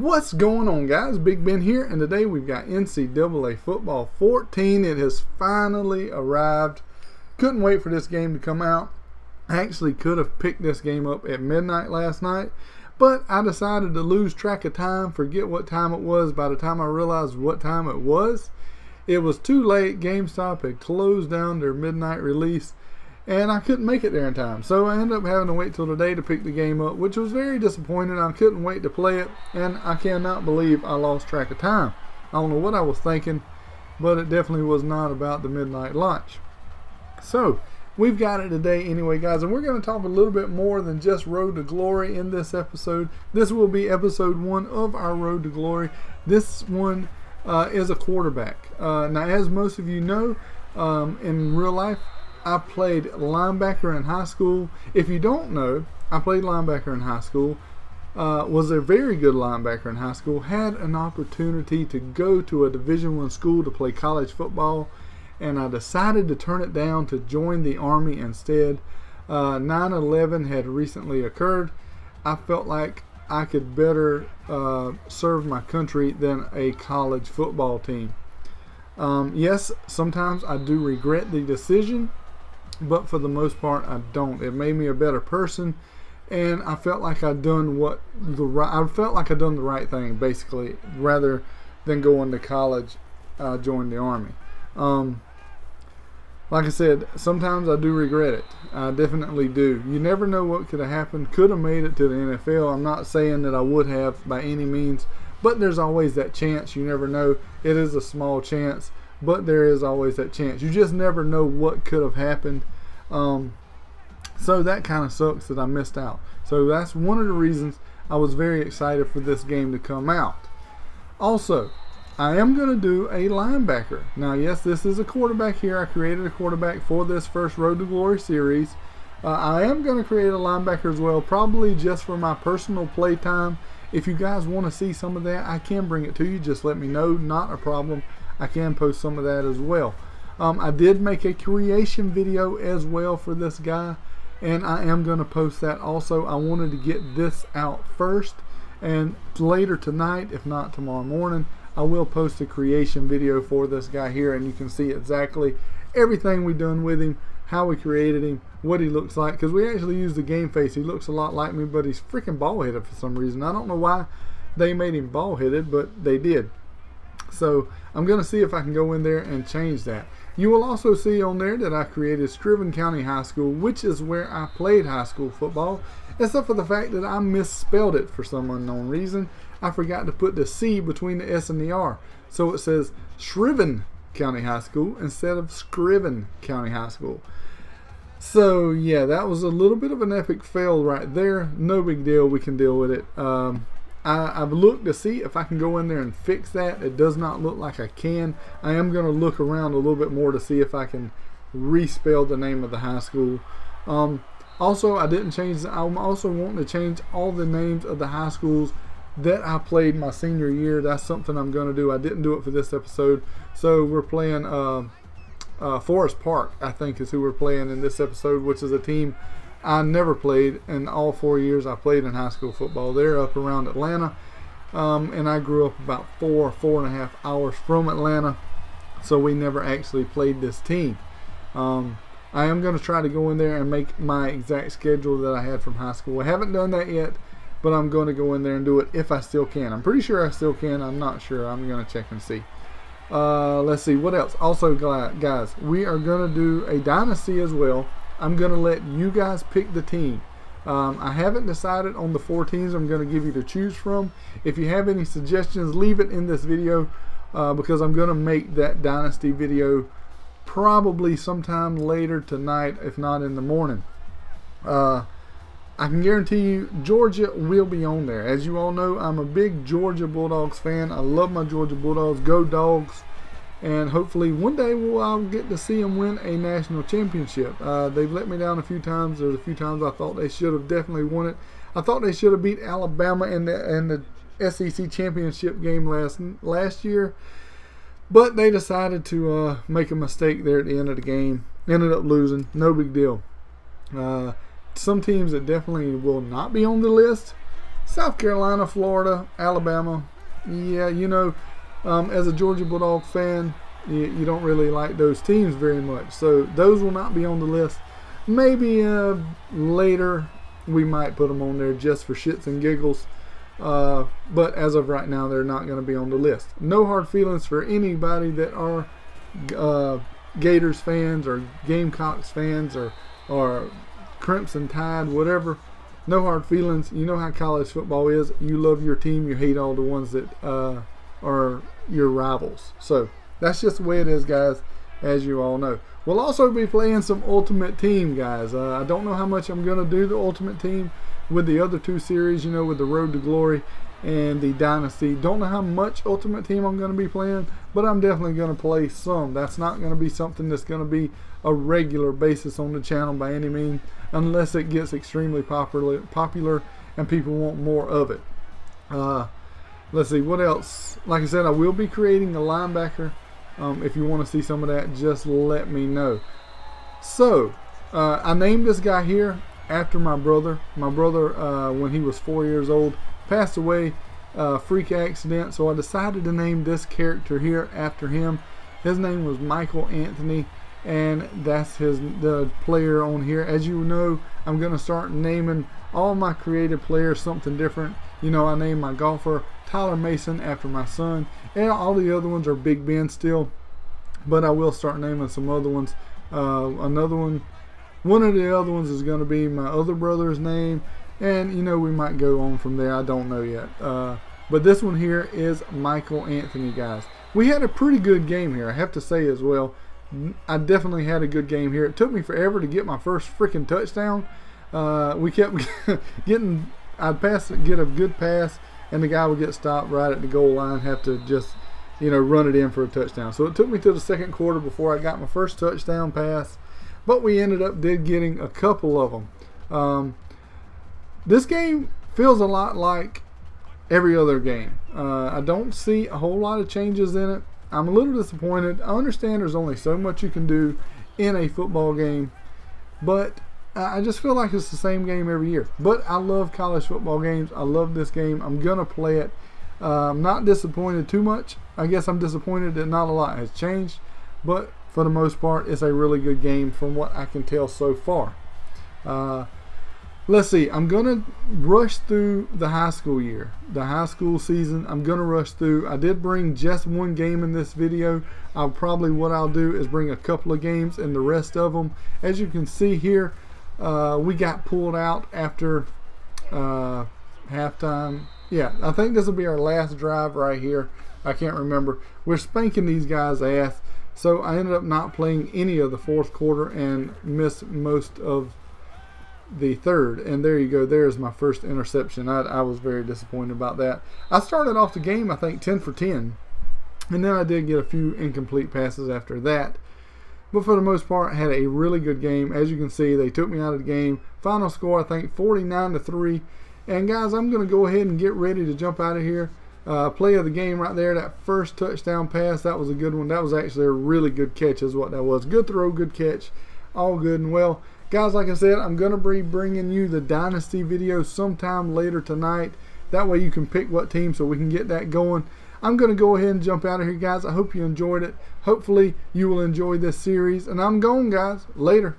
What's going on, guys? Big Ben here, and today we've got NCAA Football 14. It has finally arrived. Couldn't wait for this game to come out. I actually could have picked this game up at midnight last night, but I decided to lose track of time, forget what time it was. By the time I realized what time it was too late. GameStop had closed down their midnight release, and I couldn't make it there in time. So I ended up having to wait till today to pick the game up, which was very disappointing. I couldn't wait to play it, and I cannot believe I lost track of time. I don't know what I was thinking, but it definitely was not about the midnight lunch. So we've got it today anyway, guys, and we're going to talk a little bit more than just Road to Glory in this episode. This will be episode 1 of our Road to Glory. This one is a quarterback. Now, as most of you know, in real life, I played linebacker in high school. If you don't know, I played linebacker in high school. Was a very good linebacker in high school. Had an opportunity to go to a Division I school to play college football, and I decided to turn it down to join the Army instead. 9/11 had recently occurred. I felt like I could better serve my country than a college football team. Yes, sometimes I do regret the decision, but for the most part, I don't. It made me a better person, and I felt like I'd done the right thing, basically, rather than going to college. Join the Army. Like I said, sometimes I do regret it. I definitely do. You never know what could have happened. Could have made it to the NFL. I'm not saying that I would have by any means, but there's always that chance. You never know. It is a small chance, but there is always that chance. You just never know what could have happened. So that kind of sucks that I missed out. So that's one of the reasons I was very excited for this game to come out. Also, I am going to do a linebacker. Now, yes, this is a quarterback here. I created a quarterback for this first Road to Glory series. I am going to create a linebacker as well, probably just for my personal play time. If you guys want to see some of that, I can bring it to you. Just let me know. Not a problem. I can post some of that as well. I did make a creation video as well for this guy, and I am going to post that also. I wanted to get this out first, and later tonight, if not tomorrow morning, I will post a creation video for this guy here, and you can see exactly everything we done with him, how we created him, what he looks like, because we actually used the game face. He looks a lot like me, but he's freaking bald-headed for some reason. I don't know why they made him bald-headed, but they did. So I'm going to see if I can go in there and change that. You will also see on there that I created Scriven County High School, which is where I played high school football, except for the fact that I misspelled it for some unknown reason. I forgot to put the C between the S and the R. So it says Scriven County High School instead of Scriven County High School. So yeah, that was a little bit of an epic fail right there. No big deal. We can deal with it. I've looked to see if I can go in there and fix that. It does not look like I can. I am going to look around a little bit more to see if I can respell the name of the high school. Also, I didn't change. I'm also wanting to change all the names of the high schools that I played my senior year. That's something I'm going to do. I didn't do it for this episode. So we're playing Forest Park, I think is who we're playing in this episode, which is a team I never played in all 4 years I played in high school football. They're up around Atlanta, and I grew up about 4.5 hours from Atlanta, so we never actually played this team. I am going to try to go in there and make my exact schedule that I had from high school. I haven't done that yet, but I'm going to go in there and do it if I still can. I'm pretty sure I still can. I'm not sure. I'm going to check and see. Let's see. What else? Also, guys, we are going to do a dynasty as well. I'm going to let you guys pick the team. I haven't decided on the 4 teams I'm going to give you to choose from. If you have any suggestions, leave it in this video because I'm going to make that dynasty video probably sometime later tonight, if not in the morning. I can guarantee you Georgia will be on there. As you all know, I'm a big Georgia Bulldogs fan. I love my Georgia Bulldogs. Go Dogs. And hopefully one day I'll get to see them win a national championship. They've let me down a few times. There's a few times I thought they should have definitely won it. I thought they should have beat Alabama in the SEC championship game last year. But they decided to make a mistake there at the end of the game. Ended up losing. No big deal. Some teams that definitely will not be on the list South Carolina, Florida, Alabama. Yeah, as a Georgia Bulldog fan, you don't really like those teams very much. So those will not be on the list. Maybe later we might put them on there just for shits and giggles. But as of right now, they're not going to be on the list. No hard feelings for anybody that are Gators fans or Gamecocks fans or Crimson Tide, whatever. No hard feelings. You know how college football is. You love your team. You hate all the ones that are your rivals. So that's just the way it is, guys, as you all know. We'll also be playing some Ultimate Team, guys. I don't know how much I'm going to do the Ultimate Team with the other two series, with the Road to Glory and the Dynasty. Don't know how much Ultimate Team I'm going to be playing, but I'm definitely going to play some. That's not going to be something that's going to be a regular basis on the channel by any means, unless it gets extremely popular and people want more of it. Let's see, what else? Like I said, I will be creating a linebacker. If you want to see some of that, just let me know. So, I named this guy here after my brother. My brother, when he was 4 years old, passed away, freak accident. So I decided to name this character here after him. His name was Michael Anthony, and that's the player on here. As you know, I'm going to start naming all my creative players something different. I named my golfer Tyler Mason after my son, and all the other ones are Big Ben still, but I will start naming some other ones. One of the other ones is going to be my other brother's name, and we might go on from there. I don't know yet. But this one here is Michael Anthony, guys. We had a pretty good game here, I have to say as well. I definitely had a good game here. It took me forever to get my first freaking touchdown. We kept I'd get a good pass, and the guy would get stopped right at the goal line, have to just, run it in for a touchdown. So it took me to the second quarter before I got my first touchdown pass, but we ended up getting a couple of them. This game feels a lot like every other game. I don't see a whole lot of changes in it. I'm a little disappointed. I understand there's only so much you can do in a football game, but I just feel like it's the same game every year. But I love college football games. I love this game. I'm going to play it. I'm not disappointed too much. I guess I'm disappointed that not a lot has changed, but for the most part, it's a really good game from what I can tell so far. Let's see. I'm going to rush through the high school year. The high school season, I'm going to rush through. I did bring just one game in this video. What I'll do is bring a couple of games and the rest of them. As you can see here, we got pulled out after halftime. Yeah, I think this will be our last drive right here. I can't remember. We're spanking these guys' ass. So I ended up not playing any of the fourth quarter and missed most of the third. And there you go. There's my first interception. I was very disappointed about that. I started off the game, I think, 10 for 10. And then I did get a few incomplete passes after that. But for the most part, I had a really good game. As you can see, they took me out of the game. Final score, I think, 49-3. And guys, I'm going to go ahead and get ready to jump out of here. Play of the game right there, that first touchdown pass, that was a good one. That was actually a really good catch is what that was. Good throw, good catch, all good and well. Guys, like I said, I'm going to be bringing you the Dynasty video sometime later tonight. That way you can pick what team so we can get that going. I'm going to go ahead and jump out of here, guys. I hope you enjoyed it. Hopefully you will enjoy this series. And I'm gone, guys. Later.